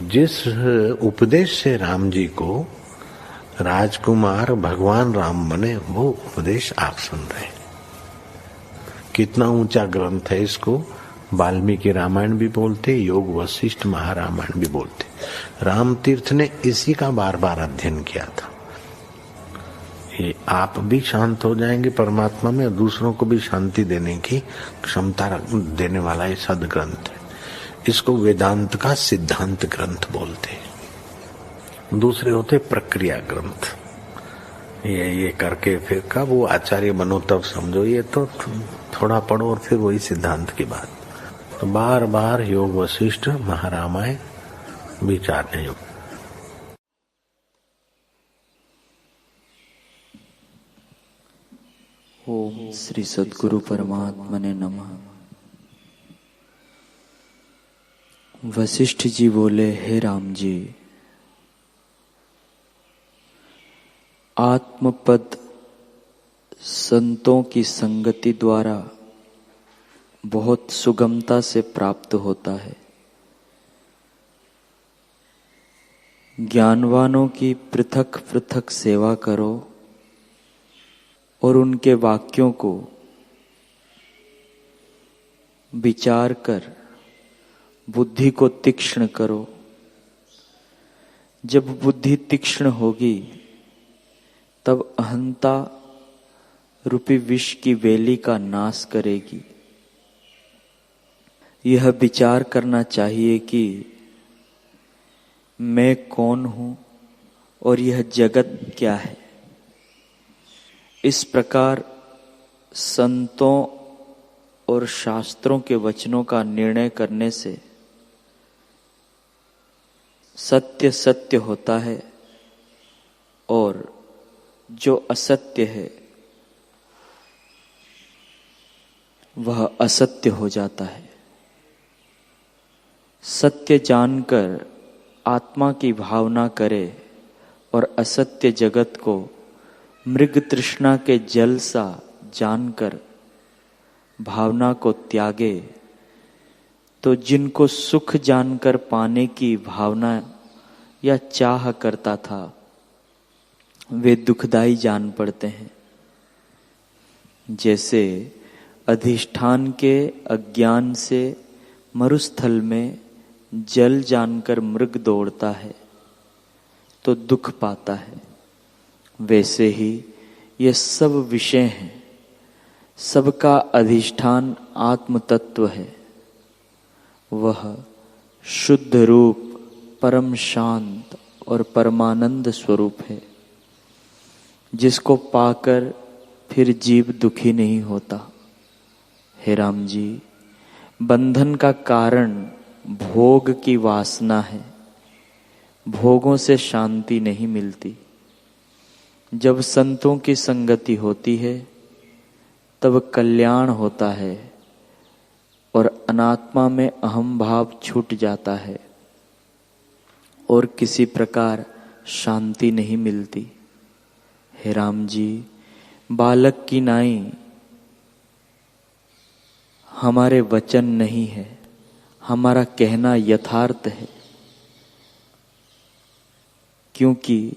जिस उपदेश से राम जी को राजकुमार भगवान राम बने, वो उपदेश आप सुन रहे हैं। कितना ऊंचा ग्रंथ है, इसको वाल्मीकि रामायण भी बोलते, योग वशिष्ठ महारामायण भी बोलते। राम तीर्थ ने इसी का बार बार अध्ययन किया था। ये आप भी शांत हो जाएंगे परमात्मा में, और दूसरों को भी शांति देने की क्षमता देने वाला ये सदग्रंथ है। इसको वेदांत का सिद्धांत ग्रंथ बोलते हैं। दूसरे होते प्रक्रिया ग्रंथ। ये करके फिर कब वो आचार्य बनो तब समझो, ये तो थोड़ा पढ़ो और फिर वही सिद्धांत की बात। तो बार बार योग वशिष्ठ महारामायण विचारने योग। ओम श्री सद्गुरु परमात्मा ने नमः। वशिष्ठ जी बोले, हे राम जी, आत्मपद संतों की संगति द्वारा बहुत सुगमता से प्राप्त होता है। ज्ञानवानों की पृथक पृथक सेवा करो और उनके वाक्यों को विचार कर बुद्धि को तीक्ष्ण करो। जब बुद्धि तीक्ष्ण होगी तब अहंता रूपी विष की वेली का नाश करेगी। यह विचार करना चाहिए कि मैं कौन हूं और यह जगत क्या है। इस प्रकार संतों और शास्त्रों के वचनों का निर्णय करने से सत्य सत्य होता है और जो असत्य है वह असत्य हो जाता है। सत्य जानकर आत्मा की भावना करे और असत्य जगत को मृग तृष्णा के जल सा जानकर भावना को त्यागे, तो जिनको सुख जानकर पाने की भावना या चाह करता था वे दुखदाई जान पड़ते हैं। जैसे अधिष्ठान के अज्ञान से मरुस्थल में जल जानकर मृग दौड़ता है तो दुख पाता है, वैसे ही ये सब विषय हैं। सबका अधिष्ठान आत्म तत्व है। वह शुद्ध रूप, परम शांत और परमानंद स्वरूप है, जिसको पाकर फिर जीव दुखी नहीं होता। हे राम जी, बंधन का कारण भोग की वासना है। भोगों से शांति नहीं मिलती। जब संतों की संगति होती है तब कल्याण होता है और अनात्मा में अहम भाव छूट जाता है और किसी प्रकार शांति नहीं मिलती। हे राम जी, बालक की नाई हमारे वचन नहीं है, हमारा कहना यथार्थ है, क्योंकि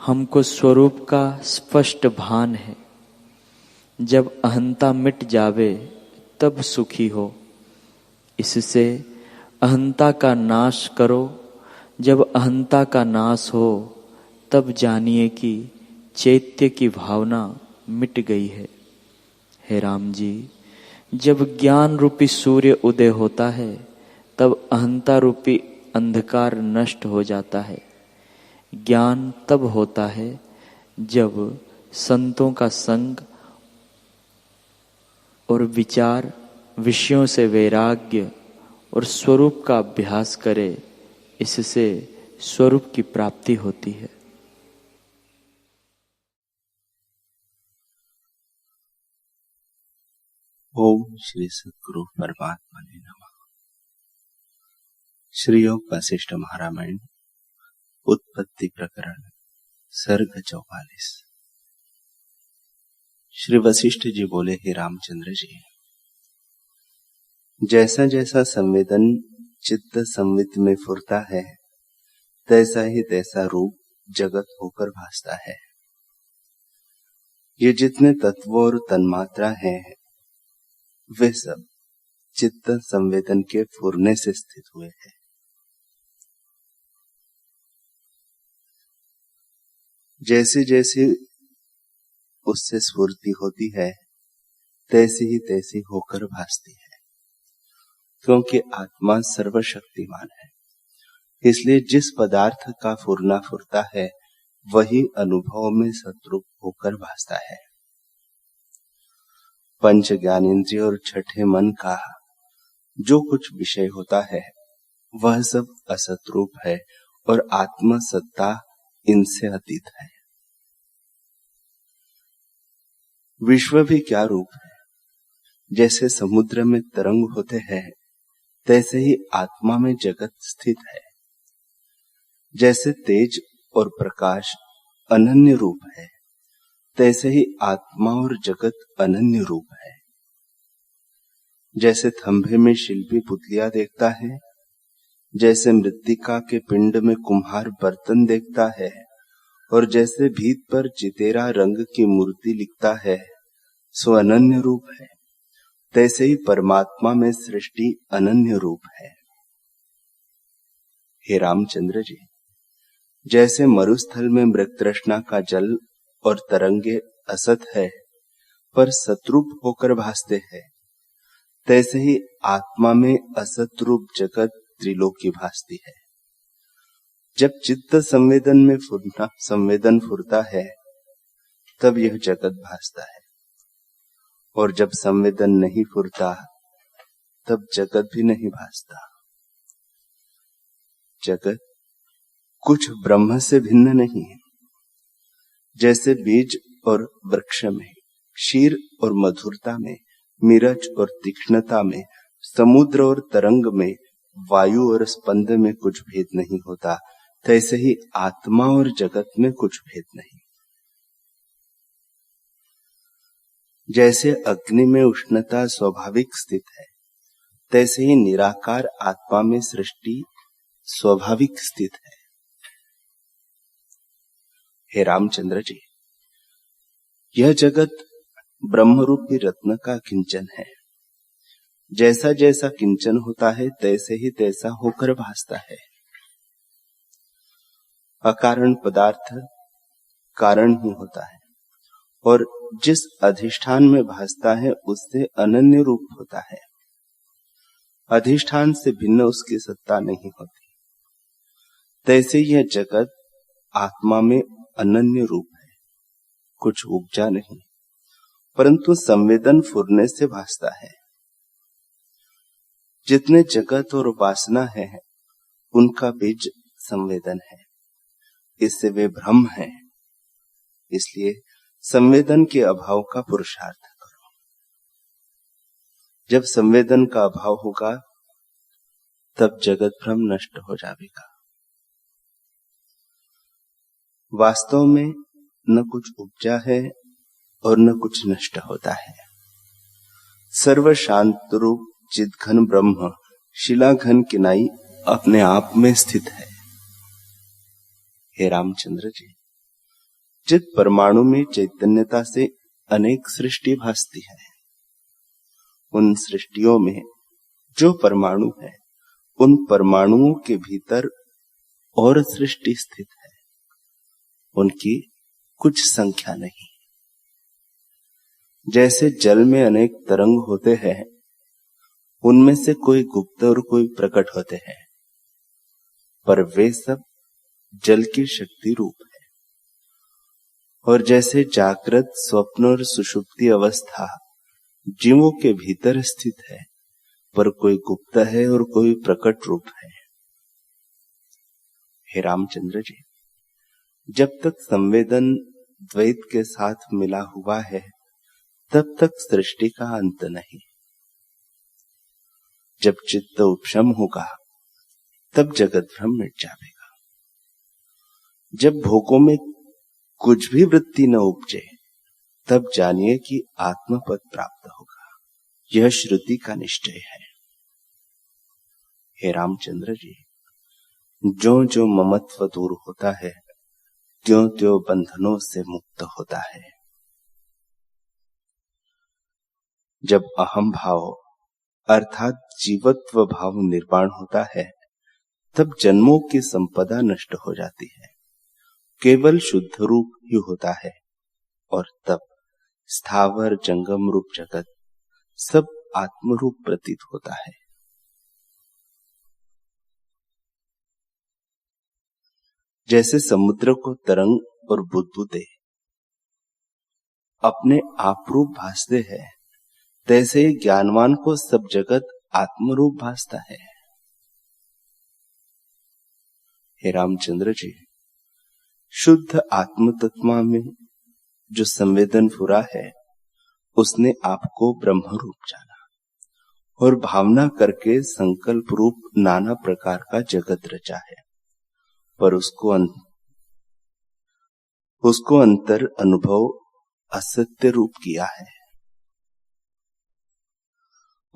हमको स्वरूप का स्पष्ट भान है। जब अहंता मिट जावे तब सुखी हो। इससे अहंता का नाश करो। जब अहंता का नाश हो तब जानिए कि चैत्य की भावना मिट गई है। हे राम जी, जब ज्ञान रूपी सूर्य उदय होता है तब अहंता रूपी अंधकार नष्ट हो जाता है। ज्ञान तब होता है जब संतों का संग और विचार, विषयों से वैराग्य और स्वरूप का अभ्यास करे। इससे स्वरूप की प्राप्ति होती है। ओम श्री सद्गुरु परमात्मा ने नमः। श्री योग वशिष्ठ महारामायण उत्पत्ति प्रकरण सर्ग 44। श्री वशिष्ठ जी बोले, हे रामचंद्र जी, जैसा जैसा संवेदन चित्त संवित में फुरता है तैसा ही तैसा रूप जगत होकर भासता है। ये जितने तत्व और तन्मात्रा हैं, वे सब चित्त संवेदन के फुरने से स्थित हुए हैं। जैसे जैसे उससे स्फूर्ति होती है, तैसी ही तैसी होकर भासती है, क्योंकि आत्मा सर्वशक्तिमान है। इसलिए जिस पदार्थ का फुरना फुरता है, वही अनुभव में सतरूप होकर भासता है। पंच ज्ञानेंद्रिय और छठे मन का जो कुछ विषय होता है, वह सब असतरूप है और आत्म सत्ता इनसे अतीत है। विश्व भी क्या रूप है? जैसे समुद्र में तरंग होते हैं, तैसे ही आत्मा में जगत स्थित है। जैसे तेज और प्रकाश अनन्य रूप है, तैसे ही आत्मा और जगत अनन्य रूप है। जैसे थंभे में शिल्पी पुतलियां देखता है, जैसे मृत्तिका के पिंड में कुम्हार बर्तन देखता है, और जैसे भीत पर चितेरा रंग की मूर्ति लिखता है, सो अनन्य रूप है, तैसे ही परमात्मा में सृष्टि अनन्य रूप है। हे रामचंद्र जी, जैसे मरुस्थल में मृग तृष्णा का जल और तरंगे असत है पर सतरूप होकर भासते हैं, तैसे ही आत्मा में असत रूप जगत त्रिलोकी भासती है। जब चित्त संवेदन में संवेदन फुरता है, तब यह जगत भासता है, और जब संवेदन नहीं फुरता, तब जगत भी नहीं भासता। जगत कुछ ब्रह्म से भिन्न नहीं है। जैसे बीज और वृक्ष में, क्षीर और मधुरता में, मिरज और तीक्ष्णता में, समुद्र और तरंग में, वायु और स्पंद में कुछ भेद नहीं होता, तैसे ही आत्मा और जगत में कुछ भेद नहीं। जैसे अग्नि में उष्णता स्वाभाविक स्थित है, तैसे ही निराकार आत्मा में सृष्टि स्वाभाविक स्थित है। हे रामचंद्र जी, यह जगत ब्रह्मरूपी रत्न का किंचन है। जैसा जैसा किंचन होता है, तैसे ही तैसा होकर भासता है। अकारण पदार्थ कारण ही होता है, और जिस अधिष्ठान में भासता है, उससे अनन्य रूप होता है। अधिष्ठान से भिन्न उसकी सत्ता नहीं होती। तैसे यह जगत आत्मा में अनन्य रूप है, कुछ उपजा नहीं, परंतु संवेदन फुरने से भासता है। जितने जगत और वासना है, उनका बीज संवेदन है। इससे वे भ्रम है। इसलिए संवेदन के अभाव का पुरुषार्थ करो। जब संवेदन का अभाव होगा, तब जगत भ्रम नष्ट हो जाएगा। वास्तव में न कुछ उपजा है और न कुछ नष्ट होता है। सर्व शांत रूप चिद्घन ब्रह्म शिलाघन किनाई अपने आप में स्थित है। हे रामचंद्र जी, चित परमाणु में चैतन्यता से अनेक सृष्टि भासती है। उन सृष्टियों में जो परमाणु है, उन परमाणुओं के भीतर और सृष्टि स्थित है। उनकी कुछ संख्या नहीं। जैसे जल में अनेक तरंग होते हैं, उनमें से कोई गुप्त और कोई प्रकट होते हैं, पर वे सब जल की शक्ति रूप है। और जैसे जागृत, स्वप्न और सुषुप्ति अवस्था जीवों के भीतर स्थित है, पर कोई गुप्त है और कोई प्रकट रूप है। हे रामचंद्र जी, जब तक संवेदन द्वैत के साथ मिला हुआ है, तब तक सृष्टि का अंत नहीं। जब चित्त उपशम होगा, तब जगत भ्रम मिट जाएगा। जब भोगों में कुछ भी वृत्ति न उपजे, तब जानिए कि आत्मपद प्राप्त होगा। यह श्रुति का निश्चय है। हे रामचंद्र जी, जो जो ममत्व दूर होता है, त्यों त्यों बंधनों से मुक्त होता है। जब अहम भाव अर्थात जीवत्व भाव निर्वाण होता है, तब जन्मों की संपदा नष्ट हो जाती है, केवल शुद्ध रूप ही होता है, और तब स्थावर जंगम रूप जगत सब आत्मरूप प्रतीत होता है। जैसे समुद्र को तरंग और बुदबुदे अपने आप रूप भासते हैं, तैसे ही ज्ञानवान को सब जगत आत्मरूप भासता है। हे रामचंद्र जी, शुद्ध आत्म तत्व में जो संवेदन फुरा है, उसने आपको ब्रह्म रूप जाना और भावना करके संकल्प रूप नाना प्रकार का जगत रचा है, पर उसको अंतर अनुभव असत्य रूप किया है।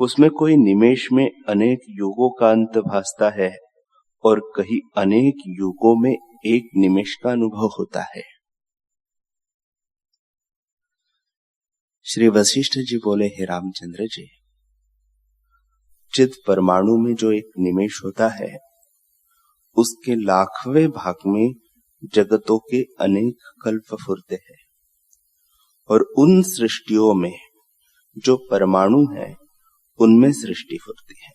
उसमें कोई निमेष में अनेक युगों का अंत भासता है और कहीं अनेक युगों में एक निमेष का अनुभव होता है। श्री वशिष्ठ जी बोले, हे रामचंद्र जी, चित परमाणु में जो एक निमेष होता है, उसके लाखवें भाग में जगतों के अनेक कल्प फुरते हैं, और उन सृष्टियों में जो परमाणु है, उनमें सृष्टि फुरती है।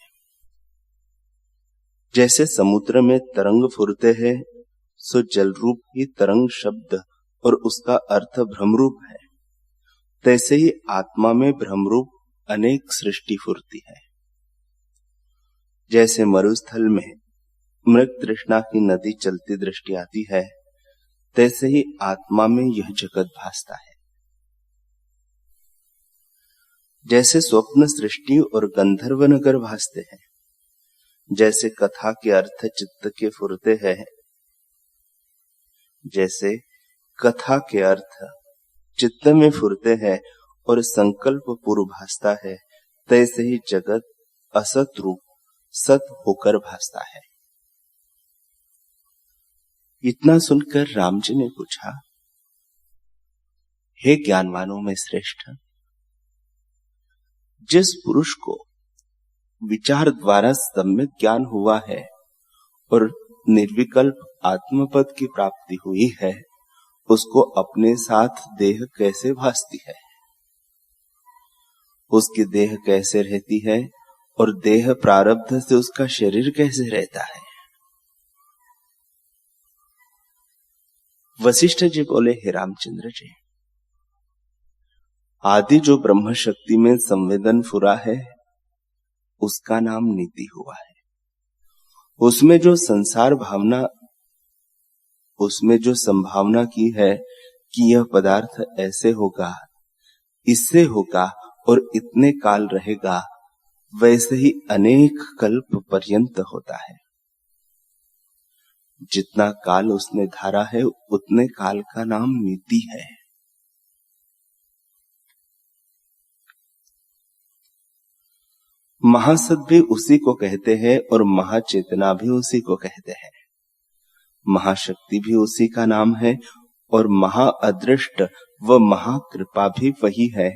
जैसे समुद्र में तरंग फुरते हैं, सो जल रूप ही तरंग शब्द और उसका अर्थ भ्रमरूप है, तैसे ही आत्मा में भ्रमरूप अनेक सृष्टि फुरती है। जैसे मरुस्थल में मृग तृष्णा की नदी चलती दृष्टि आती है, तैसे ही आत्मा में यह जगत भासता है। जैसे स्वप्न सृष्टि और गंधर्व नगर भासते हैं, जैसे कथा के अर्थ चित्त के फुरते हैं, जैसे कथा के अर्थ चित्त में फुरते हैं और संकल्प पूर्व भासता है, तैसे ही जगत असत रूप सत होकर भासता है। इतना सुनकर राम जी ने पूछा, हे ज्ञानवानों में श्रेष्ठ, जिस पुरुष को विचार द्वारा सम्यक ज्ञान हुआ है और निर्विकल्प आत्मपद की प्राप्ति हुई है, उसको अपने साथ देह कैसे भासती है, उसकी देह कैसे रहती है और देह प्रारब्ध से उसका शरीर कैसे रहता है। वशिष्ठ जी बोले, हे रामचंद्र जी, आदि जो ब्रह्म शक्ति में संवेदन फुरा है, उसका नाम नीति हुआ है। उसमें जो संसार भावना, उसमें जो संभावना की है कि यह पदार्थ ऐसे होगा, इससे होगा और इतने काल रहेगा, वैसे ही अनेक कल्प पर्यंत होता है। जितना काल उसने धारा है, उतने काल का नाम नीति है। महासत भी उसी को कहते हैं और महाचेतना भी उसी को कहते हैं। महाशक्ति भी उसी का नाम है और महाअदृष्ट व महाकृपा भी वही है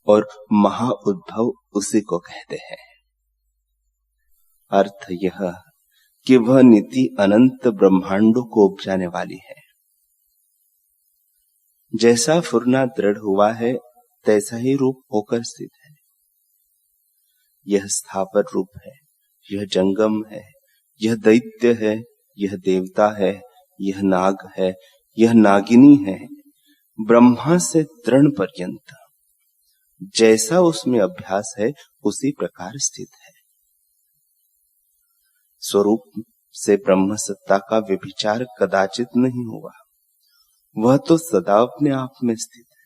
और महाउद्भव उसी को कहते हैं। अर्थ यह कि वह नीति अनंत ब्रह्मांडों को उपजाने वाली है। जैसा फुरना दृढ़ हुआ है, तैसा ही रूप होकर स्थित है। यह स्थावर रूप है, यह जंगम है, यह दैत्य है, यह देवता है, यह नाग है, यह नागिनी है। ब्रह्मा से तृण पर्यंत जैसा उसमें अभ्यास है, उसी प्रकार स्थित है। स्वरूप से ब्रह्म सत्ता का व्यभिचार कदाचित नहीं हुआ, वह तो सदा अपने आप में स्थित है।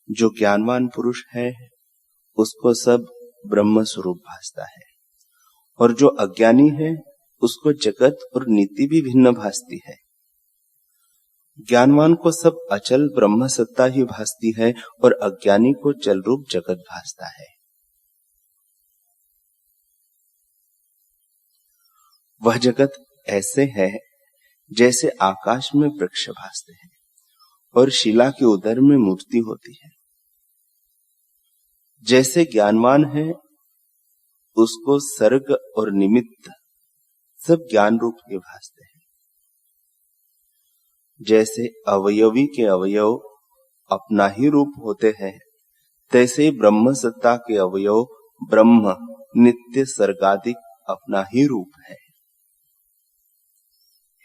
जो ज्ञानवान पुरुष है, उसको सब ब्रह्म स्वरूप भासता है, और जो अज्ञानी है, उसको जगत और नीति भी भिन्न भासती है। ज्ञानवान को सब अचल ब्रह्म सत्ता ही भासती है और अज्ञानी को चल रूप जगत भासता है। वह जगत ऐसे है जैसे आकाश में वृक्ष भासते हैं और शिला के उदर में मूर्ति होती है। जैसे ज्ञानवान है उसको सर्ग और निमित्त सब ज्ञान रूप के भासते हैं। जैसे अवयवी के अवयव अपना ही रूप होते हैं, तैसे ही ब्रह्म सत्ता के अवयव ब्रह्म नित्य सर्गादिक अपना ही रूप है।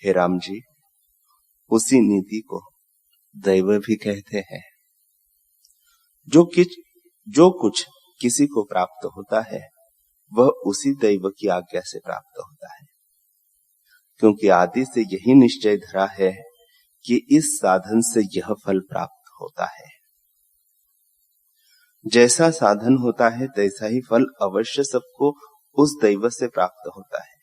हे राम जी, उसी नीति को दैव भी कहते हैं। जो कुछ किसी को प्राप्त होता है वह उसी दैव की आज्ञा से प्राप्त होता है, क्योंकि आदि से यही निश्चय धरा है कि इस साधन से यह फल प्राप्त होता है। जैसा साधन होता है तैसा ही फल अवश्य सबको उस दैव से प्राप्त होता है।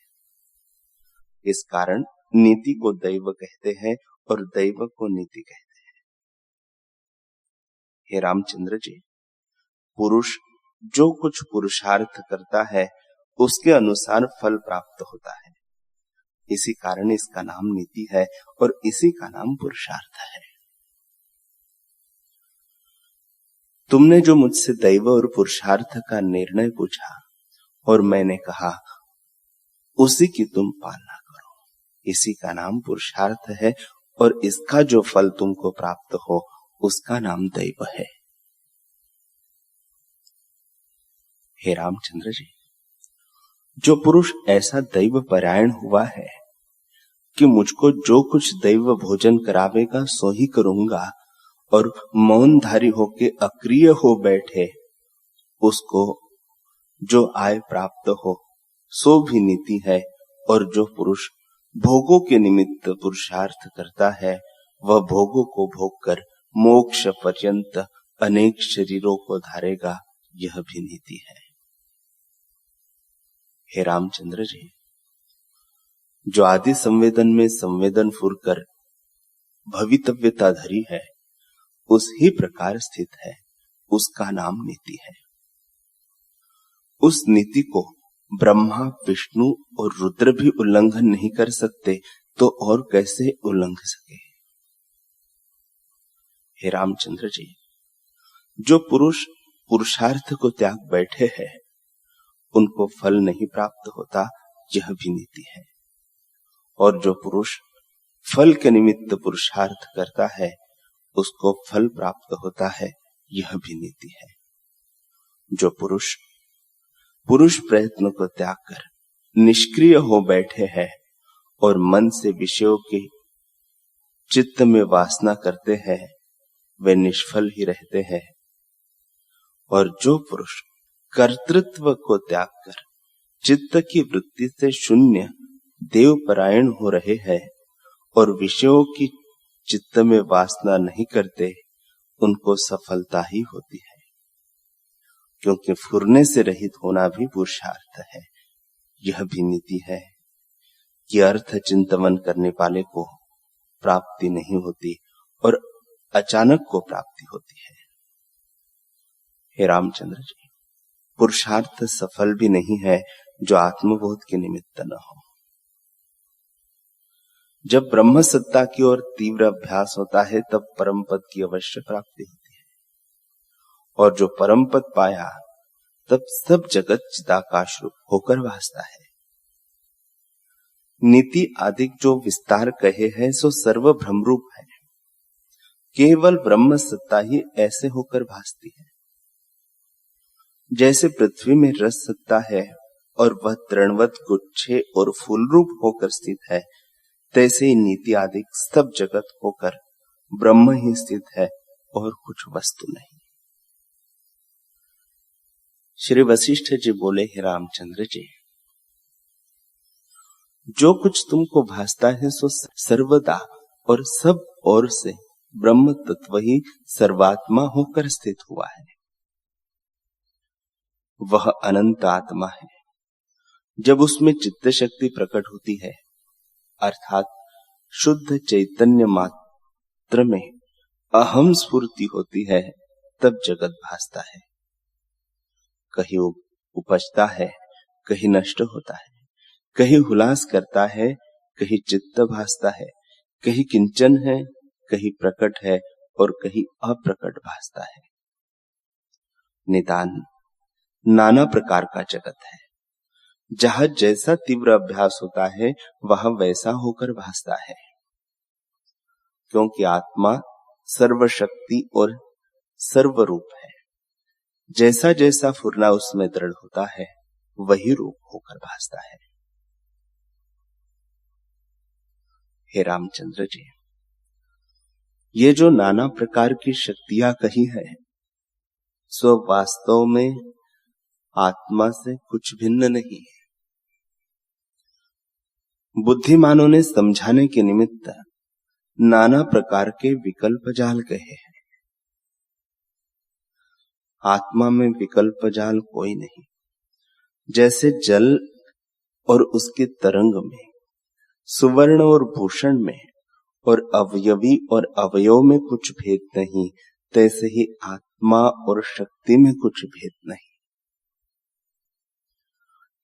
इस कारण नीति को दैव कहते हैं और दैव को नीति कहते हैं। हे रामचंद्र जी, पुरुष जो कुछ पुरुषार्थ करता है उसके अनुसार फल प्राप्त होता है। इसी कारण इसका नाम नीति है और इसी का नाम पुरुषार्थ है। तुमने जो मुझसे दैव और पुरुषार्थ का निर्णय पूछा और मैंने कहा उसी की तुम पालना करो, इसी का नाम पुरुषार्थ है और इसका जो फल तुमको प्राप्त हो उसका नाम दैव है। हे रामचंद्र जी, जो पुरुष ऐसा दैव परायण हुआ है कि मुझको जो कुछ दैव भोजन करावेगा सो ही करूंगा और मौनधारी होके अक्रिय हो बैठे, उसको जो आय प्राप्त हो सो भी नीति है। और जो पुरुष भोगों के निमित्त पुरुषार्थ करता है वह भोगों को भोग कर मोक्ष पर्यंत अनेक शरीरों को धारेगा, यह भी नीति है। हे रामचंद्र जी, जो आदि संवेदन में संवेदन फुरकर भवितव्यता धरी है उस ही प्रकार स्थित है, उसका नाम नीति है। उस नीति को ब्रह्मा, विष्णु और रुद्र भी उल्लंघन नहीं कर सकते तो और कैसे उल्लंघ सके। हे रामचंद्र जी, जो पुरुष पुरुषार्थ को त्याग बैठे हैं उनको फल नहीं प्राप्त होता, यह भी नीति है। और जो पुरुष फल के निमित्त पुरुषार्थ करता है उसको फल प्राप्त होता है, यह भी नीति है। जो पुरुष प्रयत्न को त्याग कर निष्क्रिय हो बैठे हैं और मन से विषयों के चित्त में वासना करते हैं, वे निष्फल ही रहते हैं। और जो पुरुष कर्तृत्व को त्याग कर चित्त की वृत्ति से शून्य देव परायण हो रहे हैं और विषयों की चित्त में वासना नहीं करते, उनको सफलता ही होती है। क्योंकि फुरने से रहित होना भी पुरुषार्थ है। यह भी नीति है कि अर्थ चिंतन करने वाले को प्राप्ति नहीं होती और अचानक को प्राप्ति होती है। हे रामचंद्र जी, पुरुषार्थ सफल भी नहीं है जो आत्मबोध के निमित्त न हो। जब ब्रह्म सत्ता की ओर तीव्र अभ्यास होता है तब परम पद की अवश्य प्राप्ति होती है। और जो परम पद पाया तब सब जगत चिदाकाश रूप होकर भासता है। नीति आदि जो विस्तार कहे हैं सो सर्व भ्रम रूप है। केवल ब्रह्म सत्ता ही ऐसे होकर भासती है। जैसे पृथ्वी में रस सत्ता है और वह तृणवत गुच्छे और फूल रूप होकर स्थित है, तैसे ही नीति आदि सब जगत होकर ब्रह्म ही स्थित है और कुछ वस्तु नहीं। श्री वशिष्ठ जी बोले, हे रामचंद्र जी, जो कुछ तुमको भासता है सो सर्वदा और सब ओर से ब्रह्म तत्व ही सर्वात्मा होकर स्थित हुआ है। वह अनंत आत्मा है। जब उसमें चित्त शक्ति प्रकट होती है अर्थात शुद्ध चैतन्य मात्र में अहम स्फूर्ति होती है, तब जगत भासता है। कहीं उपजता है, कहीं नष्ट होता है, कहीं हुलास करता है, कहीं चित्त भासता है, कहीं किंचन है, कहीं प्रकट है और कहीं अप्रकट भासता है। निदान नाना प्रकार का जगत है। जहां जैसा तीव्र अभ्यास होता है वहां वैसा होकर भासता है, क्योंकि आत्मा सर्वशक्ति और सर्वरूप है। जैसा जैसा फुरना उसमें दृढ़ होता है वही रूप होकर भासता है। हे रामचंद्र जी, ये जो नाना प्रकार की शक्तियां कही है सो वास्तव में आत्मा से कुछ भिन्न नहीं है। बुद्धिमानों ने समझाने के निमित्त नाना प्रकार के विकल्प जाल कहे हैं। आत्मा में विकल्प जाल कोई नहीं। जैसे जल और उसके तरंग में, सुवर्ण और भूषण में और अवयवी और अवयव में कुछ भेद नहीं, तैसे ही आत्मा और शक्ति में कुछ भेद नहीं।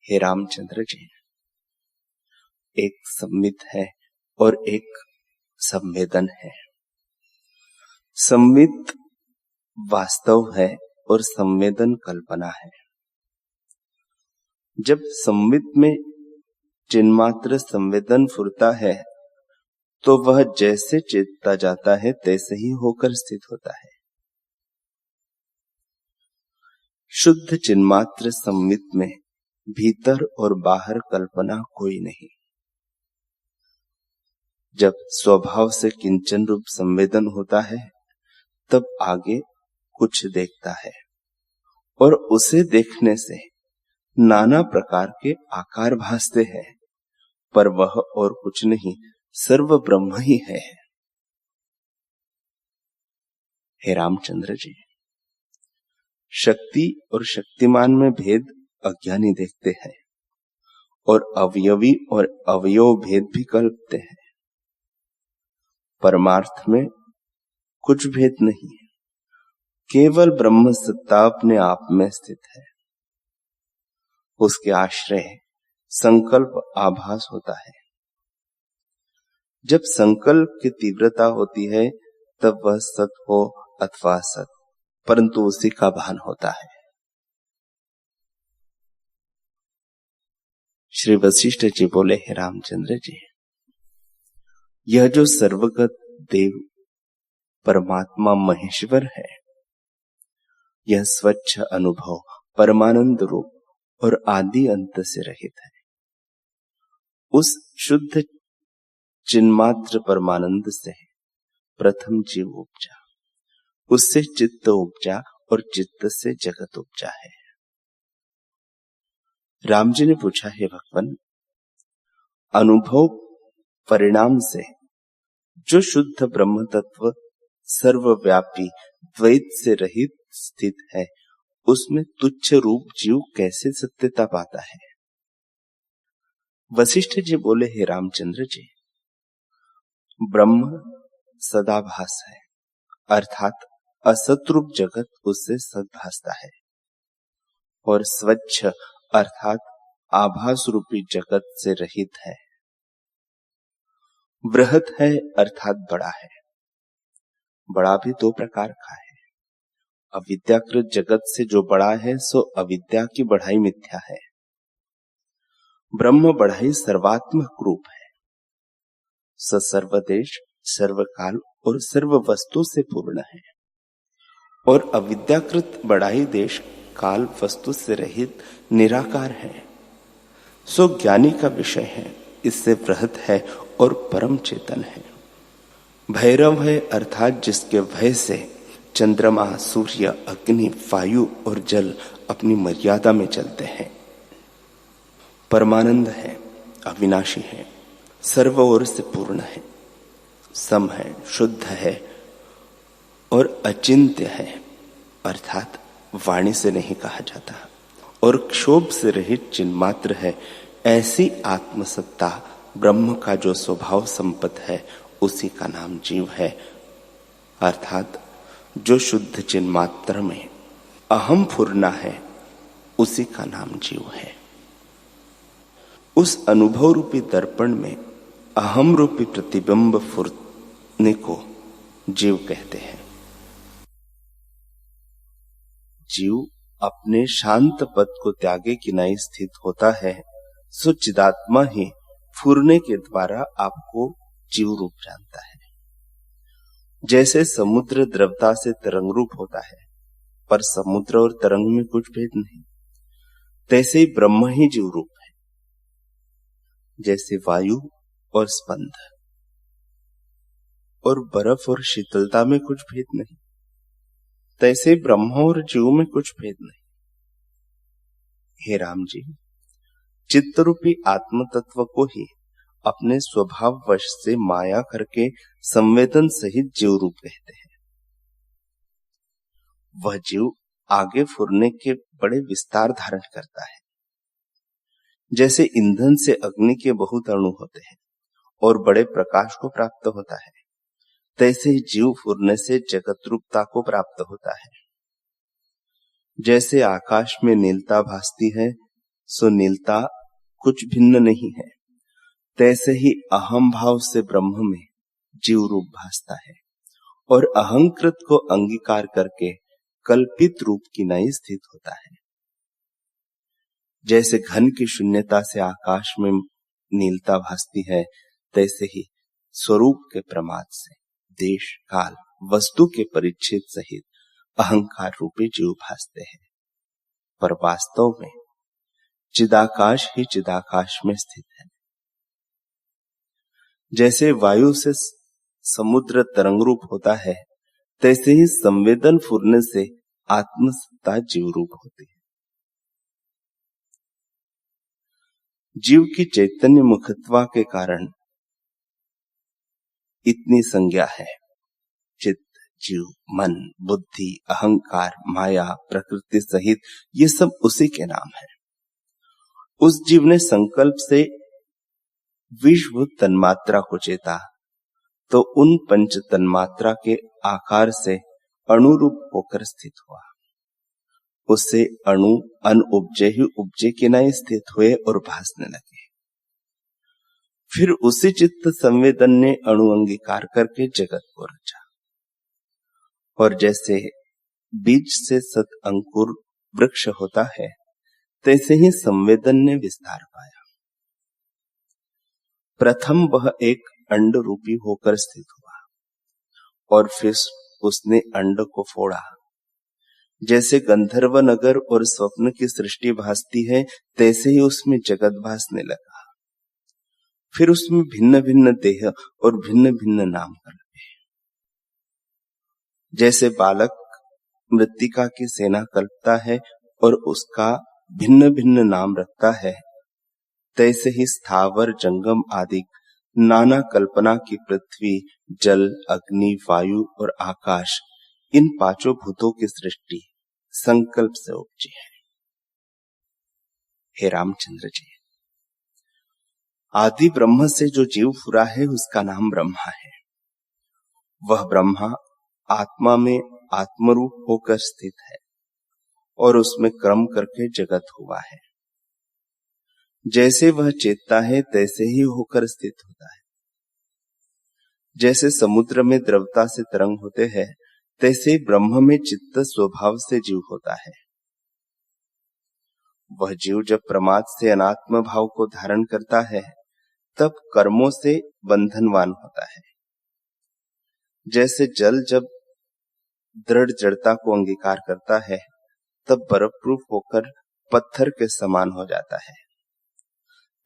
हे रामचंद्र जी, एक संवित है और एक संवेदन है। संवित वास्तव है और संवेदन कल्पना है। जब संवित में चिन्मात्र संवेदन फुरता है तो वह जैसे चेतता जाता है तैसे ही होकर स्थित होता है। शुद्ध चिन्मात्र संवित में भीतर और बाहर कल्पना कोई नहीं। जब स्वभाव से किंचन रूप संवेदन होता है तब आगे कुछ देखता है और उसे देखने से नाना प्रकार के आकार भासते हैं, पर वह और कुछ नहीं, सर्व ब्रह्म ही है। हे रामचंद्र जी, शक्ति और शक्तिमान में भेद अज्ञानी देखते हैं और अवयवी और अवयव भेद भी कल्पते हैं। परमार्थ में कुछ भेद नहीं है, केवल ब्रह्म सत्ता अपने आप में स्थित है। उसके आश्रय संकल्प आभास होता है। जब संकल्प की तीव्रता होती है तब वह सत हो अथवा असत, परंतु उसी का भान होता है। श्री वशिष्ठ जी बोले, हे रामचंद्र जी, यह जो सर्वगत देव परमात्मा महेश्वर है, यह स्वच्छ अनुभव परमानंद रूप और आदि अंत से रहित है। उस शुद्ध चिन्मात्र परमानंद से प्रथम जीव उपजा, उससे चित्त उपजा और चित्त से जगत उपजा है। राम जी ने पूछा, हे भगवान, अनुभव परिणाम से जो शुद्ध ब्रह्म तत्व सर्वव्यापी द्वैत से रहित स्थित है, उसमें तुच्छ रूप जीव कैसे सत्यता पाता है? वशिष्ठ जी बोले, हे रामचंद्र जी, ब्रह्म सदाभास है, अर्थात असतरूप जगत उससे सद्भासता है, और स्वच्छ अर्थात आभास रूपी जगत से रहित है। बृहत है अर्थात बड़ा है। बड़ा भी दो प्रकार का है। अविद्याकृत जगत से जो बड़ा है सो अविद्या की बढ़ाई मिथ्या है। ब्रह्म बढ़ाई सर्वात्मक रूप है। स सर्वदेश, सर्वकाल और सर्व वस्तु से पूर्ण है, और अविद्याकृत बढ़ाई देश काल वस्तु से रहित निराकार है। सो ज्ञानी का विषय है, इससे बृहत है और परम चेतन है। भैरव है अर्थात जिसके भय से चंद्रमा, सूर्य, अग्नि, वायु और जल अपनी मर्यादा में चलते हैं। परमानंद है, अविनाशी है, सर्व ओर से पूर्ण है, सम है, शुद्ध है और अचिंत्य है, अर्थात वाणी से नहीं कहा जाता, और क्षोभ से रहित चिन्मात्र है। ऐसी आत्मसत्ता ब्रह्म का जो स्वभाव संपत्त है उसी का नाम जीव है, अर्थात जो शुद्ध चिन्मात्र में अहम फुरना है उसी का नाम जीव है। उस अनुभव रूपी दर्पण में अहम रूपी प्रतिबिंब फुरने को जीव कहते हैं। जीव अपने शांत पद को त्यागे किनाई स्थित होता है, सो चिदात्मा ही फुरने के द्वारा आपको जीव रूप जानता है। जैसे समुद्र द्रवता से तरंग रूप होता है, पर समुद्र और तरंग में कुछ भेद नहीं, तैसे ही ब्रह्म ही जीव रूप है। जैसे वायु और स्पंद और बर्फ और शीतलता में कुछ भेद नहीं, तैसे ब्रह्म और जीव में कुछ भेद नहीं। हे राम जी, चित्त रूपी आत्म तत्व को ही अपने स्वभाव वश से माया करके संवेदन सहित जीव रूप कहते हैं। वह जीव आगे फुरने के बड़े विस्तार धारण करता है। जैसे ईंधन से अग्नि के बहुत अणु होते हैं और बड़े प्रकाश को प्राप्त होता है, तैसे ही जीव फुरने से जगत रूपता को प्राप्त होता है। जैसे आकाश में नीलता भासती है, सो नीलता कुछ भिन्न नहीं है, तैसे ही अहम भाव से ब्रह्म में जीव रूप भासता है और अहंकृत को अंगीकार करके कल्पित रूप की नई स्थित होता है। जैसे घन की शून्यता से आकाश में नीलता भासती है, तैसे ही स्वरूप के प्रमाद से देश काल वस्तु के परिच्छेद सहित अहंकार रूपी जीव भासते हैं, पर वास्तव में चिदाकाश ही चिदाकाश में स्थित है। जैसे वायु से समुद्र तरंग रूप होता है, तैसे ही संवेदन फुरने से आत्मसत्ता जीव रूप होती है। जीव की चैतन्य मुखत्वा के कारण इतनी संज्ञा है। चित्त, जीव, मन, बुद्धि, अहंकार, माया, प्रकृति सहित ये सब उसी के नाम है। उस जीव ने संकल्प से विश्व तन्मात्रा को चेता, तो उन पंच तन्मात्रा के आकार से अणुरूप होकर स्थित हुआ। उससे अणु अनउपजे ही उपजे के नए स्थित हुए और भासने लगे। फिर उसी चित्त संवेदन ने अणु अंगीकार करके जगत को रचा। और जैसे बीज से सत अंकुर वृक्ष होता है, तैसे ही संवेदन ने विस्तार पाया। प्रथम वह एक अंड रूपी होकर स्थित हुआ और फिर उसने अंड को फोड़ा। जैसे गंधर्व नगर और स्वप्न की सृष्टि भासती है, तैसे ही उसमें जगत भासने लगा। फिर उसमें भिन्न भिन्न देह और भिन्न भिन्न नाम कल्पे। जैसे बालक मृत्तिका की सेना कल्पता है और उसका भिन्न भिन्न नाम रखता है, तैसे ही स्थावर जंगम आदि नाना कल्पना की पृथ्वी, जल, अग्नि, वायु और आकाश, इन पांचों भूतों की सृष्टि संकल्प से उपजी है। हे रामचंद्र जी, आदि ब्रह्म से जो जीव फुरा है, उसका नाम ब्रह्मा है। वह ब्रह्मा आत्मा में आत्मरूप होकर स्थित है और उसमें क्रम करके जगत हुआ है। जैसे वह चेतता है, तैसे ही होकर स्थित होता है। जैसे समुद्र में द्रवता से तरंग होते हैं, तैसे ब्रह्म में चित्त स्वभाव से जीव होता है। वह जीव जब प्रमाद से अनात्म भाव को धारण करता है, तब कर्मों से बंधनवान होता है। जैसे जल जब दृढ़ जड़ता को अंगीकार करता है, तब बर्फरूप होकर पत्थर के समान हो जाता है।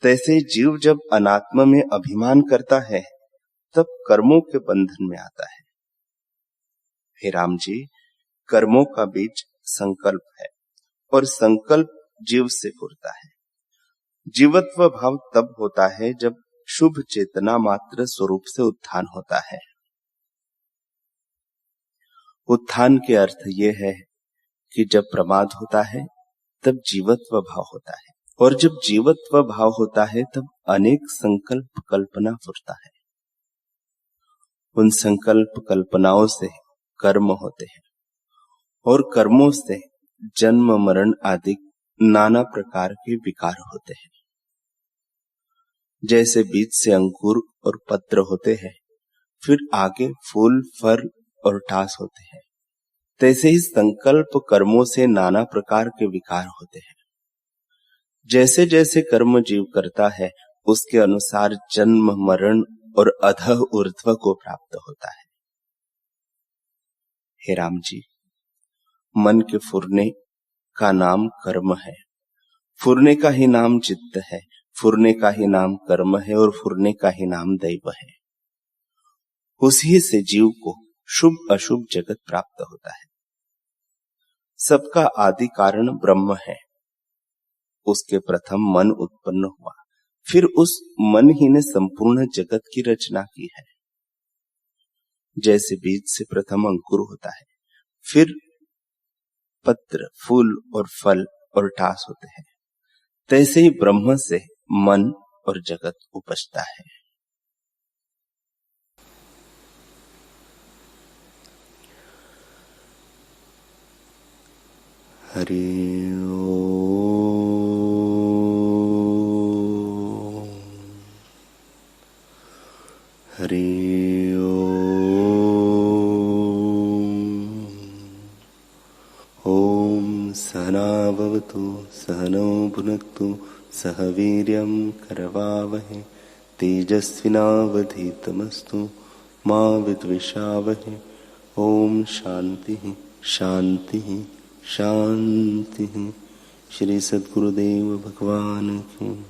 तैसे जीव जब अनात्म में अभिमान करता है, तब कर्मों के बंधन में आता है। हे राम जी, कर्मों का बीज संकल्प है और संकल्प जीव से फूटता है। जीवत्व भाव तब होता है जब शुभ चेतना मात्र स्वरूप से उत्थान होता है। उत्थान के अर्थ यह है कि जब प्रमाद होता है, तब जीवत्व भाव होता है, और जब जीवत्व भाव होता है, तब अनेक संकल्प कल्पना फुटता है। उन संकल्प कल्पनाओं से कर्म होते हैं और कर्मों से जन्म मरण आदि नाना प्रकार के विकार होते हैं। जैसे बीज से अंकुर और पत्र होते हैं, फिर आगे फूल, फल और टास होते हैं, तैसे ही संकल्प कर्मों से नाना प्रकार के विकार होते हैं। जैसे जैसे कर्म जीव करता है, उसके अनुसार जन्म, मरण और अधः ऊर्ध्व को प्राप्त होता है। हे राम जी, मन के फुरने का नाम कर्म है, फुरने का ही नाम चित्त है, फुरने का ही नाम कर्म है और फुरने का ही नाम दैव है। उसी से जीव को शुभ अशुभ जगत प्राप्त होता है। सबका आदि कारण ब्रह्म है। उसके प्रथम मन उत्पन्न हुआ, फिर उस मन ही ने संपूर्ण जगत की रचना की है। जैसे बीज से प्रथम अंकुर होता है, फिर पत्र, फूल और फल और टास होते हैं, तैसे ही ब्रह्म से मन और जगत उपजता है। हरि ओम, हरि ओम। सहना भवतु, सहनौ भुनक्तु, सह वीर्यं करवावहै, तेजस्विनावधीतमस्तु मा विद्विषावहै। ओम शांति शांति शांति। श्री सद्गुरुदेव भगवान की।